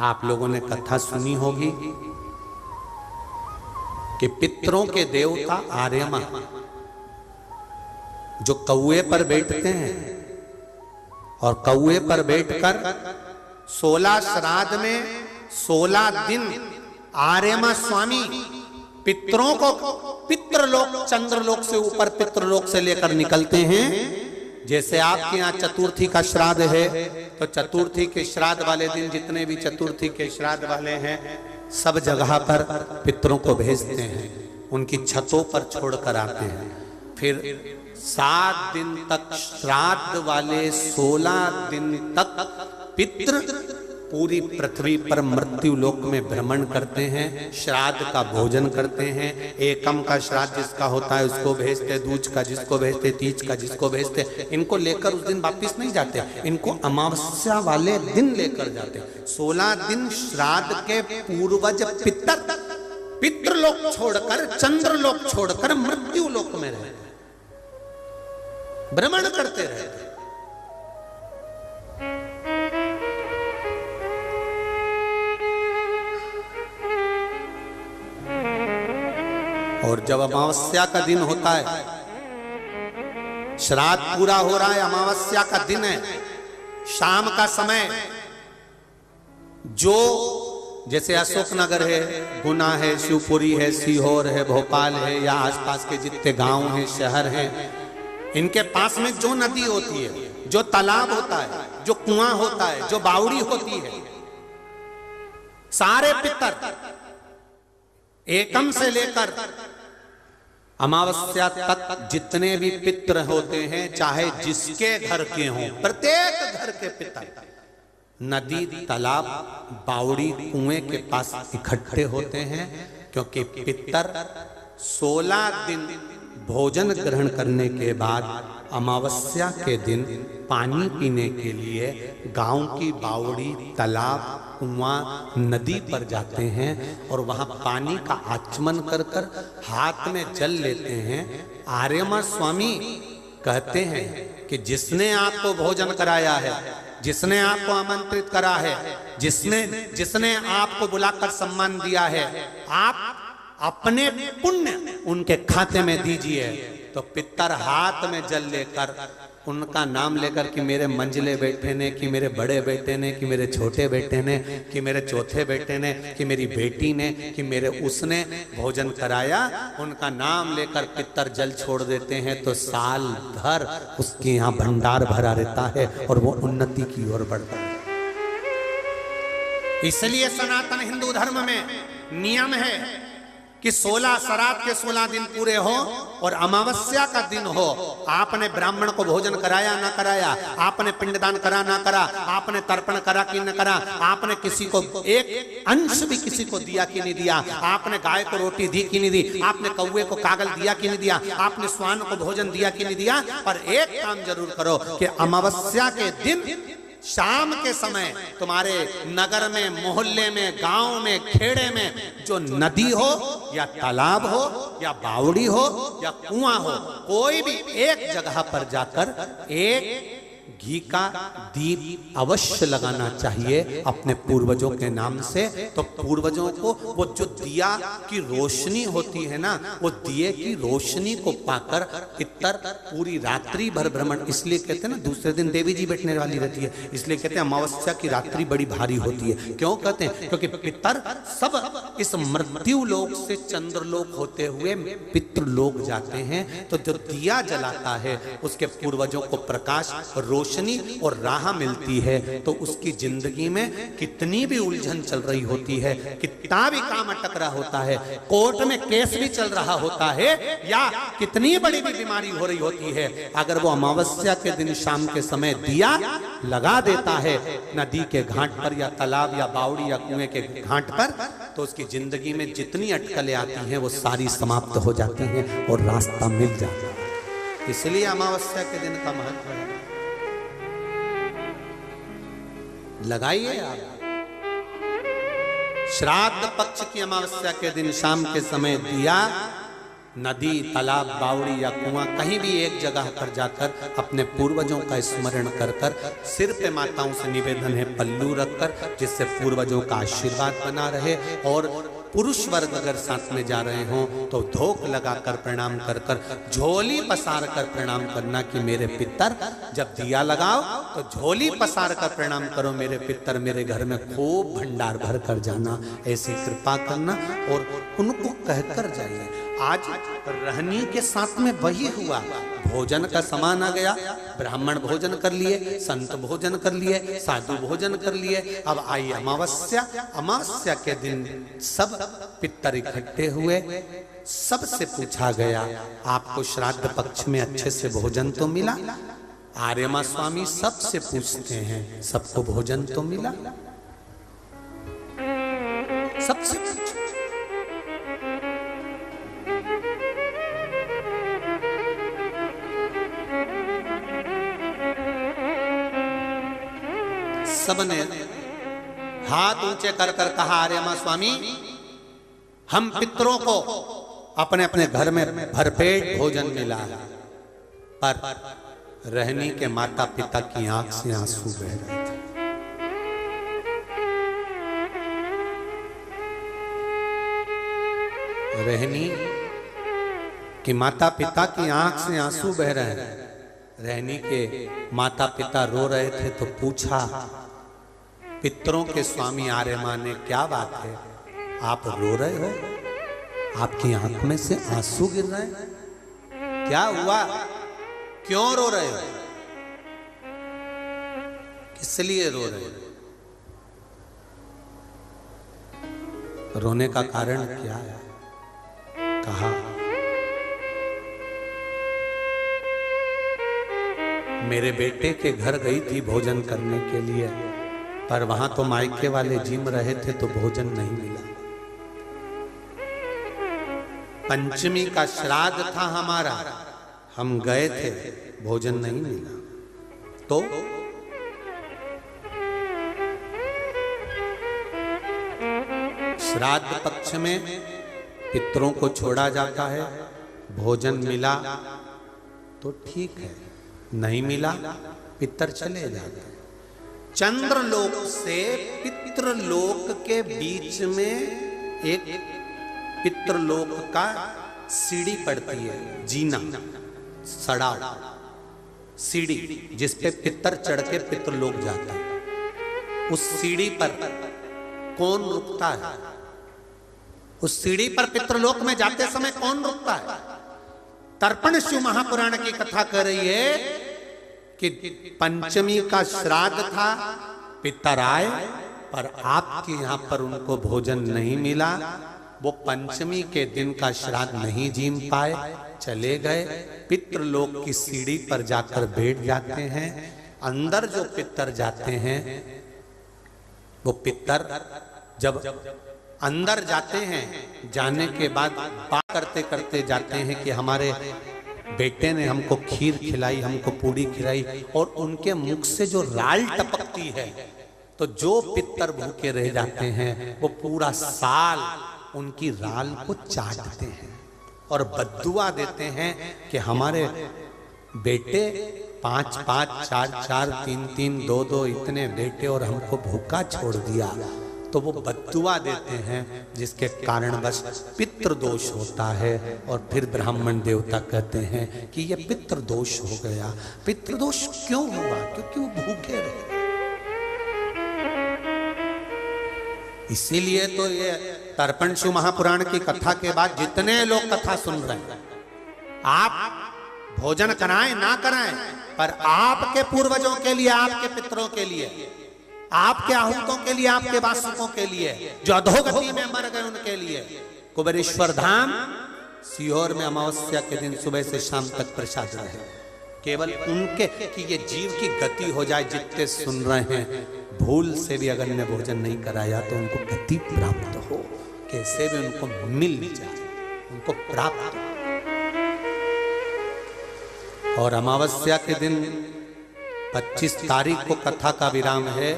आप लोगों ने कथा सुनी होगी कि पितरों के देवता आर्यमा जो कौए पर बैठते हैं और कौए पर बैठकर 16 श्राद्ध में 16 दिन आर्यमा स्वामी पितरों को पितृलोक चंद्रलोक से ऊपर पितृलोक से लेकर निकलते हैं। जैसे आपके यहाँ चतुर्थी का श्राद्ध है तो चतुर्थी के श्राद्ध वाले दिन जितने भी चतुर्थी के श्राद्ध वाले हैं सब जगह पर पितरों को भेजते हैं, उनकी छतों पर छोड़कर आते हैं। फिर 7 दिन तक श्राद्ध वाले 16 दिन तक पितृ पूरी पृथ्वी पर मृत्यु लोक में भ्रमण करते हैं, श्राद्ध का भोजन करते हैं। एकम का श्राद्ध जिसका होता है उसको भेजते, दूज का जिसको भेजते, तीज का जिसको भेजते। इनको लेकर उस दिन वापिस नहीं जाते, इनको अमावस्या वाले दिन लेकर जाते। 16 दिन श्राद्ध के पूर्वज पितृलोक छोड़कर चंद्रलोक छोड़कर मृत्यु लोक में रहते, भ्रमण करते रहते। और जब अमावस्या का दिन होता है, श्राद्ध पूरा हो रहा है, अमावस्या का दिन है, शाम का समय, जो जैसे अशोकनगर है, गुना है, शिवपुरी है, सीहोर है, भोपाल है या आसपास के जितने गांव हैं, शहर हैं, इनके पास में जो नदी होती है, जो तालाब होता है, जो कुआं होता है, जो बावड़ी होती है, सारे पितर एकम से लेकर अमावस्या तक जितने भी पितर होते हैं, चाहे जिसके घर के हों, प्रत्येक घर के पितर नदी, तालाब, बावड़ी, कुएं के पास इकट्ठे होते हैं। क्योंकि पितर 16 दिन भोजन ग्रहण करने के बाद अमावस्या के दिन पानी पीने के लिए गांव की बावड़ी, तालाब, कुआं, नदी पर जाते हैं और वहां पानी का आचमन कर कर हाथ में जल लेते हैं। आर्यमा स्वामी कहते हैं कि जिसने आपको भोजन कराया है, जिसने आपको आमंत्रित करा है, जिसने आपको बुलाकर सम्मान दिया है, आप अपने पुण्य उनके खाते में दीजिए। तो पितर हाथ में जल लेकर उनका नाम लेकर कि मेरे मंझले बेटे ने, कि मेरे बड़े बेटे ने, कि मेरे छोटे बेटे ने, कि मेरे चौथे बेटे ने, कि मेरी बेटी ने, कि मेरे उसने भोजन कराया, उनका नाम लेकर पितर जल छोड़ देते हैं। तो साल भर उसके यहाँ भंडार भरा रहता है और वो उन्नति की ओर बढ़ता है। इसलिए सनातन हिंदू धर्म में नियम है कि 16 श्राद्ध के 16 दिन पूरे हो और अमावस्या का दिन हो, आपने ब्राह्मण को भोजन कराया ना कराया, आपने पिंडदान करा ना करा, आपने तर्पण करा कि न करा, आपने किसी को एक अंश भी किसी को दिया कि नहीं दिया, आपने गाय को रोटी दी कि नहीं दी, आपने कौवे को कागल दिया कि नहीं दिया, आपने स्वान को भोजन दिया कि नहीं दिया। पर एक काम जरूर करो कि अमावस्या के दिन शाम के समय तुम्हारे नगर में, मोहल्ले में, गांव में, खेड़े में जो नदी हो या तालाब हो या बावड़ी हो या कुआं हो, कोई भी एक जगह पर जाकर एक घी का दीप अवश्य लगाना चाहिए अपने पूर्वजों के नाम से। तो पूर्वजों को वो जो दिया की रोशनी होती है ना, वो दिए की रोशनी को पाकर पितर पूरी रात्रि भर भ्रमण, इसलिए कहते हैं ना दूसरे दिन देवी जी बैठने वाली रहती है, इसलिए कहते हैं अमावस्या की रात्रि बड़ी भारी होती है। क्यों कहते हैं? क्योंकि पितर सब इस मृत्यु लोक से चंद्रलोक होते हुए पितृलोक जाते हैं। तो जो दिया जलाता है उसके पूर्वजों को प्रकाश, रोशनी और राह मिलती है। तो उसकी जिंदगी में कितनी भी उलझन चल रही होती है, कितना भी काम अटक रहा होता है, कोर्ट में केस भी चल रहा होता है, या कितनी बड़ी भी बीमारी हो रही होती है, अगर वो अमावस्या के दिन शाम के समय दिया लगा देता है नदी के घाट पर या तालाब या बावड़ी या कुएं के घाट पर, तो उसकी जिंदगी में जितनी अटकलें आती हैं वो सारी समाप्त हो जाती हैं और रास्ता मिल जाता है। इसलिए अमावस्या के दिन का महत्व है। लगाइए आप श्राद्ध पक्ष की अमावस्या के दिन शाम के समय दिया नदी, तालाब, बावड़ी या कुआं कहीं भी एक जगह पर जाकर अपने पूर्वजों का स्मरण कर कर सिर पे माताओं से निवेदन है पल्लू रखकर, जिससे पूर्वजों का आशीर्वाद बना रहे। और पुरुष वर्ग अगर साथ में जा रहे हों तो धोक लगाकर प्रणाम कर कर, झोली पसार कर प्रणाम करना कि मेरे पितर, जब दिया लगाओ तो झोली पसार कर प्रणाम करो मेरे पितर, मेरे घर में खूब भंडार भर कर जाना, ऐसी कृपा करना और उनको कहकर जाइए। आज रहनी के साथ में वही हुआ। भोजन का सामान आ गया, ब्राह्मण भोजन कर लिए, संत भोजन कर लिए, साधु भोजन कर लिए। अब आई अमावस्या, अमावस्या के दिन सब पितर इकट्ठे हुए। सबसे पूछा गया आपको श्राद्ध पक्ष में अच्छे से भोजन तो मिला? आर्यमा स्वामी सबसे पूछते हैं सबको भोजन तो मिला? सबसे सबने हाथ ऊंचे कर कर कहा आर्यमा स्वामी, हम पितरों को अपने अपने घर में भरपेट भोजन मिला, पर रहनी के माता पिता की आंख से आंसू बह रहे थे। रहनी कि माता पिता की आंख से आंसू बह रहे हैं। रहनी के माता पिता रो रहे थे तो पूछा पितरों के स्वामी आर्यमा ने, क्या बात है आप रो रहे हो? आपकी आंख में से आंसू गिर रहे हैं, क्या हुआ? क्यों रो रहे हो? किस लिए रो रहे हो? रोने का कारण क्या है? कहा मेरे बेटे के घर गई थी भोजन करने के लिए, पर वहां तो मायके वाले जिम रहे थे तो भोजन नहीं मिला। पंचमी का श्राद्ध था हमारा, हम गए थे, भोजन नहीं मिला। तो श्राद्ध पक्ष में पितरों को छोड़ा जाता है, भोजन मिला तो ठीक है, नहीं मिला पितर चले जाते हैं। चंद्रलोक से पितृलोक के बीच में एक पितृलोक का सीढ़ी पड़ती है, जीना, सड़ा सीढ़ी जिस पे पितर चढ़ के पितृलोक जाता है। उस सीढ़ी पर कौन रुकता है? उस सीढ़ी पर पितृलोक में जाते समय कौन रुकता है? तर्पण शिव महापुराण की कथा कर रही है कि पंचमी का श्राद्ध था, पितर आए पर आपके यहां पर उनको भोजन नहीं मिला। वो पंचमी के दिन का श्राद्ध नहीं जीम पाए, चले गए। पितृलोक की सीढ़ी पर जाकर बैठ जाते हैं। अंदर जो पितर जाते हैं, वो पितर जब अंदर जाते हैं, जाने के बाद बात करते करते जाते हैं कि हमारे बेटे ने हमको खीर खिलाई, हमको पूड़ी खिलाई, और उनके मुख से जो राल टपकती है, तो जो पितर भूखे रह जाते हैं वो पूरा साल उनकी राल को चाटते हैं और बद्दुआ देते हैं कि हमारे बेटे 5-5, 4-4, 3-3, 2-2 इतने बेटे और हमको भूखा छोड़ दिया। तो वो बद्दुआ देते हैं, जिसके कारणवश पितृदोष होता है। और फिर ब्राह्मण देवता कहते हैं कि ये पितृदोष हो गया। पितृदोष क्यों हुआ? क्योंकि वो भूखे रहे। इसीलिए तो ये तर्पण शिव महापुराण की कथा के बाद जितने लोग कथा सुन रहे हैं, आप भोजन कराएं ना कराएं, पर आपके पूर्वजों के लिए, आपके पितरों के लिए, आपके आहूतों के लिए, आपके वासुकों के लिए, जो अधोगति में मर गए उनके लिए कुबेरेश्वर धाम सीहोर में अमावस्या के दिन सुबह से शाम तक प्रसाद रहे। केवल उनके कि ये जीव की गति हो जाए। जितने सुन रहे हैं, भूल से भी अगर ने भोजन नहीं कराया तो उनको गति प्राप्त हो, कैसे भी उनको मिल जाए, उनको प्राप्त हो। और अमावस्या के दिन 25 तारीख को कथा का विराम है,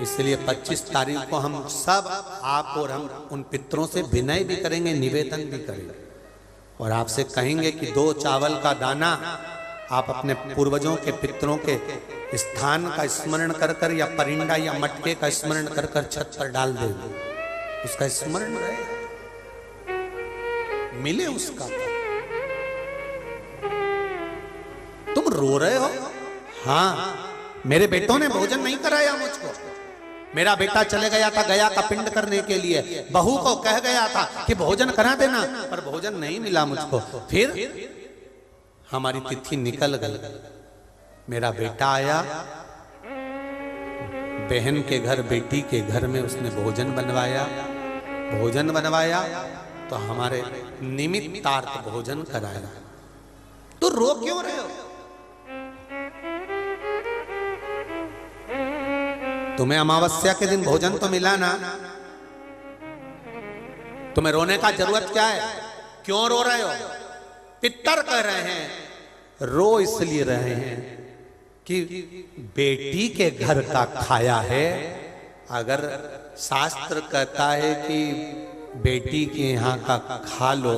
इसलिए 25 तारीख को हम सब, आप और हम, उन पितरों से विनय भी करेंगे, निवेदन भी करेंगे और आपसे कहेंगे कि 2 चावल का दाना आप अपने पूर्वजों के पितरों के स्थान का स्मरण कर कर या परिंदा या मटके का स्मरण कर कर छत पर डाल दे, उसका स्मरण रहे, मिले उसका। तुम रो रहे हो? हाँ, मेरे बेटों ने भोजन नहीं कराया मुझको। मेरा बेटा चले गया था गया का पिंड करने के लिए, बहू को कह गया था कि भोजन करा देना, पर भोजन नहीं मिला मुझको। फिर हमारी तिथि निकल गई, मेरा बेटा आया, बहन के घर बेटी के घर में उसने भोजन बनवाया तो हमारे निमित्तार्थ भोजन कराया। तो रो क्यों रहे हो? तुम्हें अमावस्या के दिन भोजन तो मिला ना, तुम्हें रोने का जरूरत क्या है? क्यों रो रहे हो? पितर कह रहे हैं, रो इसलिए रहे हैं कि बेटी के घर का खाया है। अगर शास्त्र कहता है कि बेटी के यहाँ का खा लो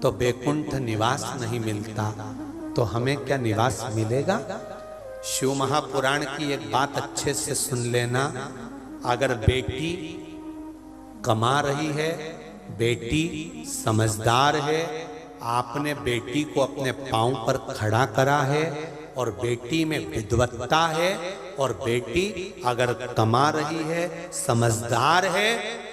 तो बैकुंठ निवास नहीं मिलता, तो हमें क्या निवास मिलेगा? शिव महापुराण की एक बात अच्छे से सुन लेना, अगर बेटी कमा रही है, बेटी समझदार है, आपने बेटी को अपने पांव पर खड़ा करा है और बेटी में विद्वत्ता है, और बेटी अगर कमा रही है, समझदार है,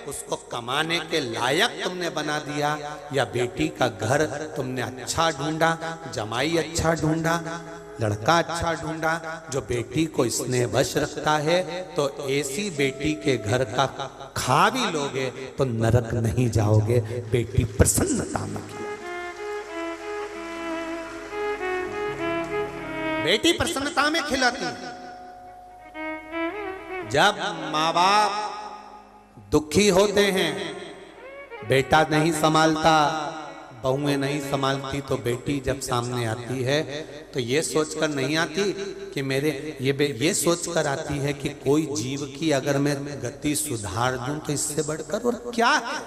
उसको कमाने के लायक तुमने बना दिया, या बेटी का घर तुमने अच्छा ढूंढा, जमाई अच्छा ढूंढा, लड़का अच्छा ढूंढा जो बेटी को स्नेह वश रखता है, तो ऐसी बेटी के घर का खा भी लोगे तो नरक नहीं जाओगे। बेटी प्रसन्नता में किया, बेटी प्रसन्नता में खिलाती। जब माँ बाप दुखी होते हैं, बेटा नहीं संभालता, बहुएं नहीं संभालती, तो बेटी जब सामने आती है तो ये सोचकर नहीं आती कि ये सोचकर आती है कि कोई जीव की अगर मैं गति सुधार दूं तो इससे बढ़कर और क्या है।